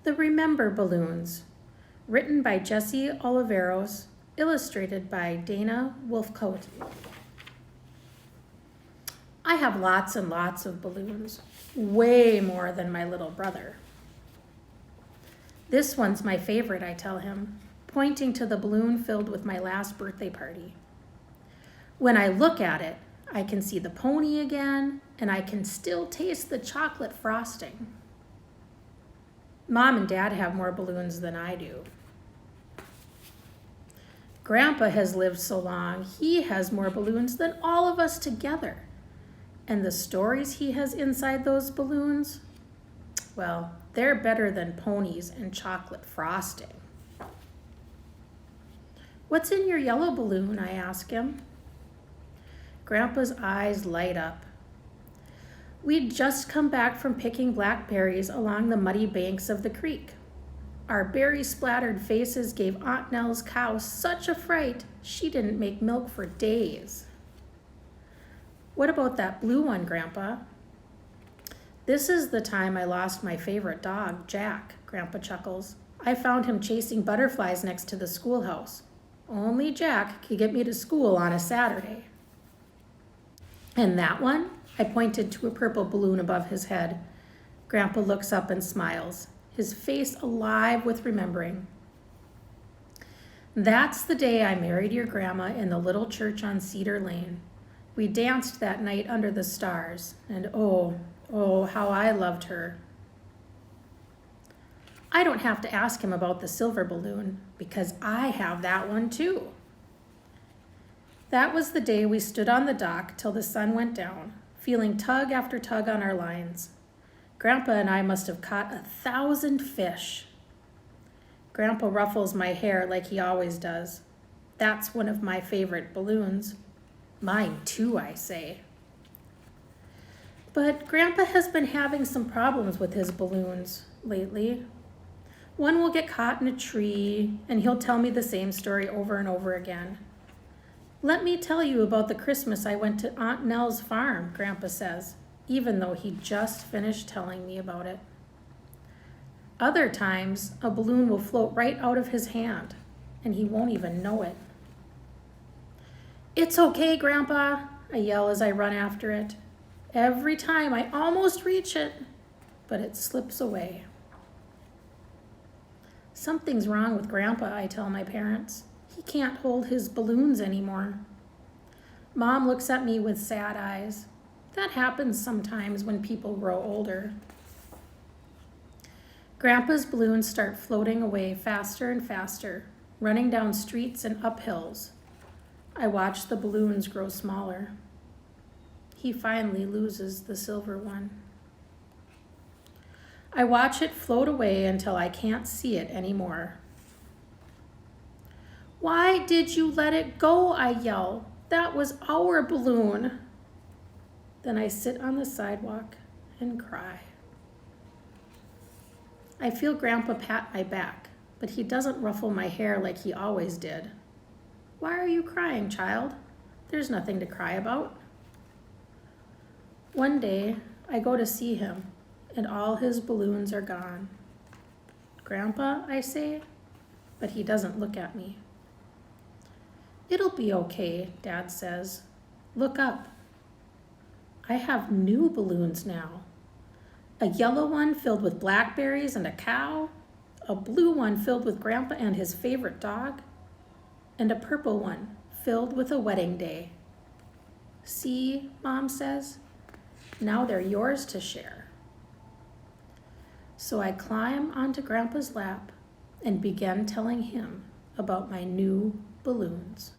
The Remember Balloons, written by Jessie Oliveros, illustrated by Dana Wolfcoat. I have lots and lots of balloons, way more than my little brother. This one's my favorite, I tell him, pointing to the balloon filled with my last birthday party. When I look at it, I can see the pony again, and I can still taste the chocolate frosting. Mom and Dad have more balloons than I do. Grandpa has lived so long, he has more balloons than all of us together. And the stories he has inside those balloons, well, they're better than ponies and chocolate frosting. What's in your yellow balloon? I ask him. Grandpa's eyes light up. We'd just come back from picking blackberries along the muddy banks of the creek. Our berry-splattered faces gave Aunt Nell's cow such a fright, she didn't make milk for days. What about that blue one, Grandpa? This is the time I lost my favorite dog, Jack, Grandpa chuckles. I found him chasing butterflies next to the schoolhouse. Only Jack could get me to school on a Saturday. And that one? I pointed to a purple balloon above his head. Grandpa looks up and smiles, his face alive with remembering. That's the day I married your grandma in the little church on Cedar Lane. We danced that night under the stars, and oh, how I loved her. I don't have to ask him about the silver balloon, because I have that one too. That was the day we stood on the dock till the sun went down, feeling tug after tug on our lines. Grandpa and I must have caught 1,000 fish. Grandpa ruffles my hair like he always does. That's one of my favorite balloons. Mine too, I say. But Grandpa has been having some problems with his balloons lately. One will get caught in a tree, and he'll tell me the same story over and over again. Let me tell you about the Christmas I went to Aunt Nell's farm, Grandpa says, even though he just finished telling me about it. Other times, a balloon will float right out of his hand, and he won't even know it. It's okay, Grandpa, I yell as I run after it. Every time I almost reach it, but it slips away. Something's wrong with Grandpa, I tell my parents. He can't hold his balloons anymore. Mom looks at me with sad eyes. That happens sometimes when people grow older. Grandpa's balloons start floating away faster and faster, running down streets and up hills. I watch the balloons grow smaller. He finally loses the silver one. I watch it float away until I can't see it anymore. Why did you let it go? I yell. That was our balloon. Then I sit on the sidewalk and cry. I feel Grandpa pat my back, but he doesn't ruffle my hair like he always did. Why are you crying, child? There's nothing to cry about. One day, I go to see him, and all his balloons are gone. Grandpa, I say, but he doesn't look at me. It'll be okay, Dad says. Look up. I have new balloons now. A yellow one filled with blackberries and a cow, a blue one filled with Grandpa and his favorite dog, and a purple one filled with a wedding day. See, Mom says, now they're yours to share. So I climb onto Grandpa's lap and begin telling him about my new balloons.